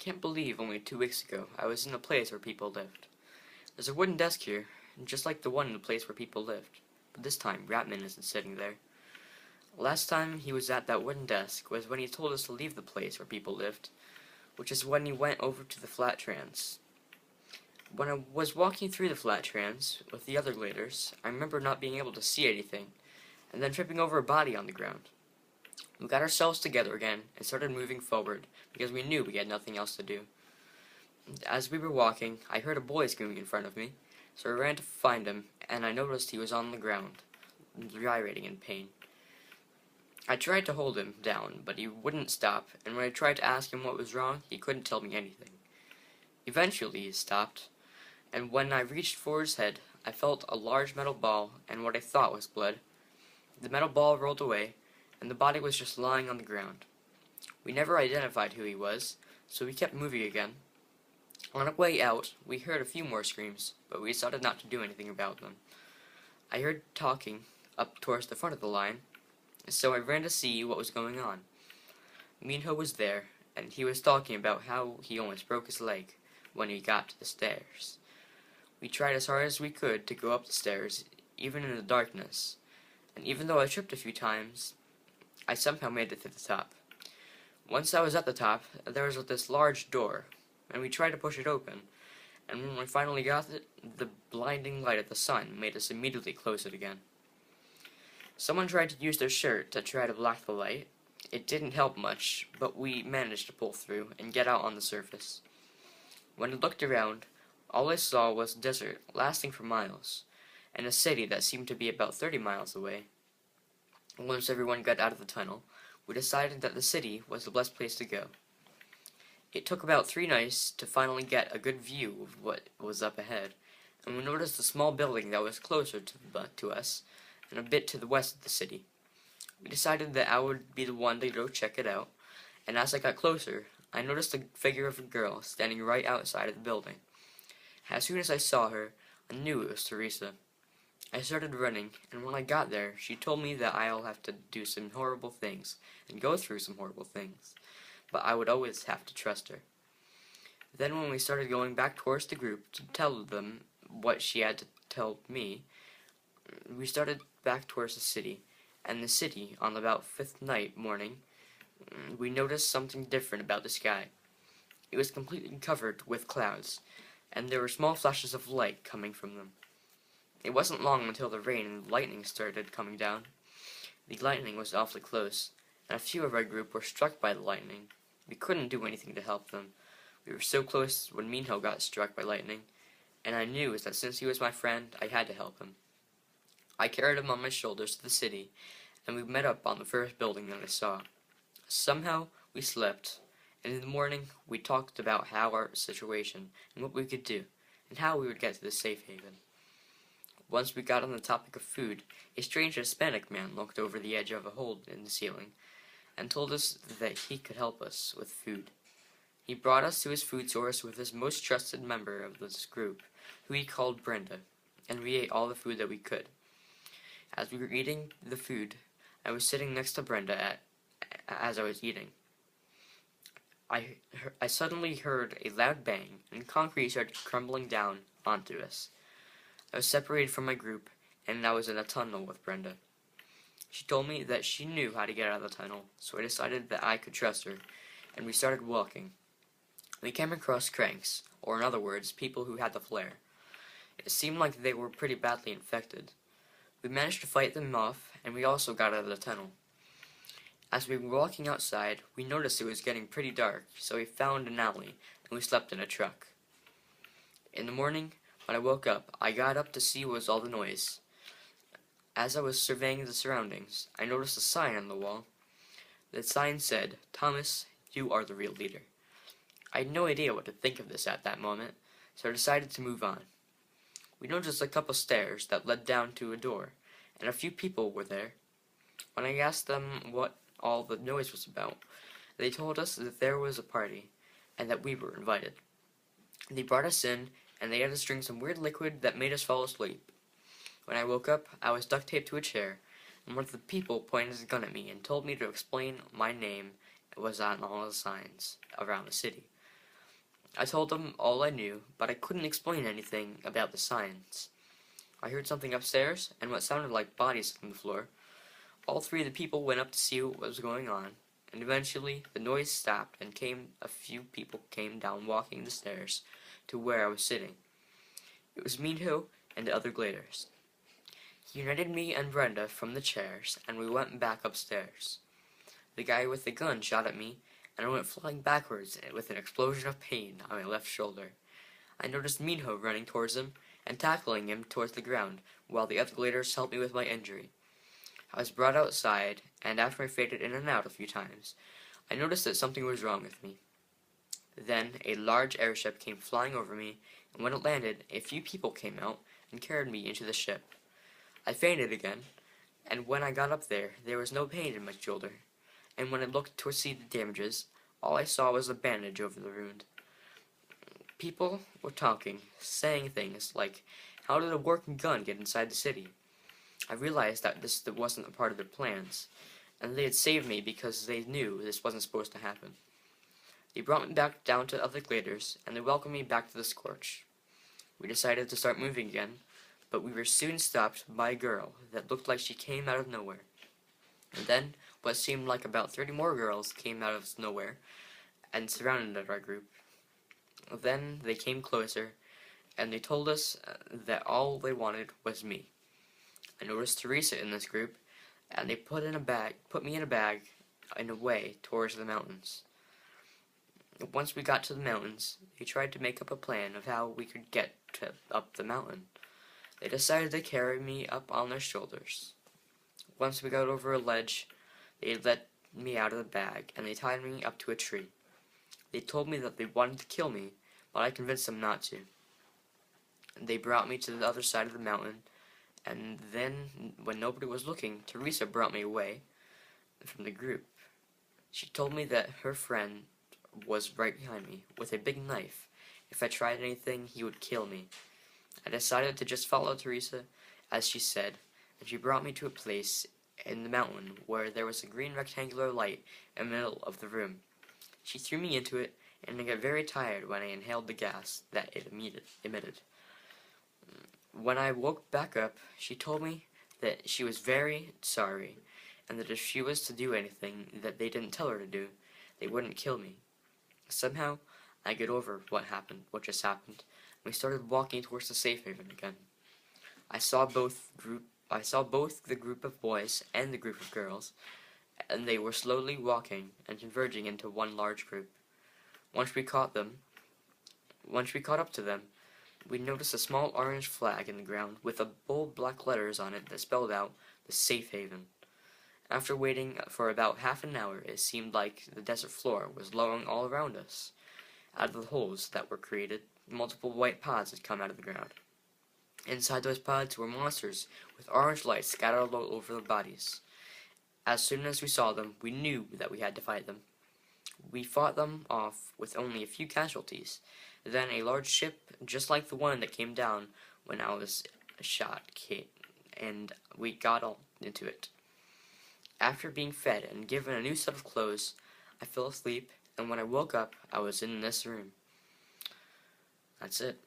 can't believe only 2 weeks ago I was in a place where people lived. There's a wooden desk here, just like the one in the place where people lived, but this time Ratman isn't sitting there. Last time he was at that wooden desk was when he told us to leave the place where people lived, which is when he went over to the flat trans. When I was walking through the flat trans with the other leaders, I remember not being able to see anything, and then tripping over a body on the ground. We got ourselves together again and started moving forward because we knew we had nothing else to do. As we were walking, I heard a boy screaming in front of me, so I ran to find him, and I noticed he was on the ground, gyrating in pain. I tried to hold him down, but he wouldn't stop, and when I tried to ask him what was wrong, he couldn't tell me anything. Eventually he stopped, and when I reached for his head, I felt a large metal ball and what I thought was blood. The metal ball rolled away, and the body was just lying on the ground. We never identified who he was, so we kept moving again. On our way out, we heard a few more screams, but we decided not to do anything about them. I heard talking up towards the front of the line, so I ran to see what was going on. Minho was there, and he was talking about how he almost broke his leg when he got to the stairs. We tried as hard as we could to go up the stairs, even in the darkness, and even though I tripped a few times, I somehow made it to the top. Once I was at the top, there was this large door, and we tried to push it open, and when we finally got it, the blinding light of the sun made us immediately close it again. Someone tried to use their shirt to try to block the light. It didn't help much, but we managed to pull through and get out on the surface. When I looked around, all I saw was desert lasting for miles, and a city that seemed to be about 30 miles away. Once everyone got out of the tunnel, we decided that the city was the best place to go. It took about 3 nights to finally get a good view of what was up ahead, and we noticed a small building that was closer to us and a bit to the west of the city. We decided that I would be the one to go check it out, and as I got closer, I noticed the figure of a girl standing right outside of the building. As soon as I saw her, I knew it was Teresa. I started running, and when I got there, she told me that I'll have to do some horrible things and go through some horrible things, but I would always have to trust her. Then when we started going back towards the group to tell them what she had to tell me, we started back towards the city, and the city, on about 5th night morning, we noticed something different about the sky. It was completely covered with clouds, and there were small flashes of light coming from them. It wasn't long until the rain and lightning started coming down. The lightning was awfully close, and a few of our group were struck by the lightning. We couldn't do anything to help them. We were so close when Minho got struck by lightning, and I knew that since he was my friend, I had to help him. I carried him on my shoulders to the city, and we met up on the first building that I saw. Somehow, we slept, and in the morning, we talked about our situation, and what we could do, and how we would get to the safe haven. Once we got on the topic of food, a strange Hispanic man looked over the edge of a hole in the ceiling, and told us that he could help us with food. He brought us to his food source with his most trusted member of this group, who he called Brenda, and we ate all the food that we could. As we were eating the food, I was sitting next to Brenda as I was eating. I suddenly heard a loud bang, and concrete started crumbling down onto us. I was separated from my group, and I was in a tunnel with Brenda. She told me that she knew how to get out of the tunnel, so I decided that I could trust her, and we started walking. We came across cranks, or in other words, people who had the flare. It seemed like they were pretty badly infected. We managed to fight them off, and we also got out of the tunnel. As we were walking outside, we noticed it was getting pretty dark, so we found an alley, and we slept in a truck. In the morning, when I woke up, I got up to see what was all the noise. As I was surveying the surroundings, I noticed a sign on the wall. The sign said, "Thomas, you are the real leader." I had no idea what to think of this at that moment, so I decided to move on. We noticed a couple stairs that led down to a door, and a few people were there. When I asked them what all the noise was about, they told us that there was a party, and that we were invited. They brought us in, and they had us drink some weird liquid that made us fall asleep. When I woke up, I was duct taped to a chair, and one of the people pointed a gun at me and told me to explain my name was on all the signs around the city. I told them all I knew, but I couldn't explain anything about the science. I heard something upstairs, and what sounded like bodies on the floor. All three of the people went up to see what was going on, and eventually the noise stopped and a few people came down walking the stairs to where I was sitting. It was Minho and the other gladers. He united me and Brenda from the chairs, and we went back upstairs. The guy with the gun shot at me, and I went flying backwards with an explosion of pain on my left shoulder. I noticed Minho running towards him and tackling him towards the ground, while the other gladers helped me with my injury. I was brought outside, and after I faded in and out a few times, I noticed that something was wrong with me. Then a large airship came flying over me, and when it landed, a few people came out and carried me into the ship. I fainted again, and when I got up there was no pain in my shoulder, and when I looked to see the damages, all I saw was a bandage over the wound. People were talking, saying things like, "How did a working gun get inside the city?" I realized that this wasn't a part of their plans, and they had saved me because they knew this wasn't supposed to happen. They brought me back down to other gladers, and they welcomed me back to the Scorch. We decided to start moving again, but we were soon stopped by a girl that looked like she came out of nowhere. And then, what seemed like about 30 more girls came out of nowhere and surrounded our group. Then they came closer, and they told us that all they wanted was me. I noticed Teresa in this group, and they put me in a bag in a way towards the mountains. Once we got to the mountains, they tried to make up a plan of how we could get up the mountain. They decided to carry me up on their shoulders. Once we got over a ledge, they let me out of the bag, and they tied me up to a tree. They told me that they wanted to kill me, but I convinced them not to. They brought me to the other side of the mountain, and then, when nobody was looking, Teresa brought me away from the group. She told me that her friend was right behind me, with a big knife. If I tried anything, he would kill me. I decided to just follow Teresa, as she said, and she brought me to a place in the mountain where there was a green rectangular light in the middle of the room. She threw me into it, and I got very tired when I inhaled the gas that it emitted. When I woke back up, she told me that she was very sorry, and that if she was to do anything that they didn't tell her to do, they wouldn't kill me. Somehow, I got over what just happened, and we started walking towards the safe haven again. I saw both the group of boys and the group of girls, and they were slowly walking and converging into one large group. Once we caught up to them, we noticed a small orange flag in the ground with a bold black letters on it that spelled out the safe haven. After waiting for about half an hour, it seemed like the desert floor was lowering all around us. Out of the holes that were created, multiple white pods had come out of the ground. Inside those pods were monsters with orange lights scattered all over their bodies. As soon as we saw them, we knew that we had to fight them. We fought them off with only a few casualties. Then a large ship, just like the one that came down when I was shot, came, and we got all into it. After being fed and given a new set of clothes, I fell asleep, and when I woke up, I was in this room. That's it.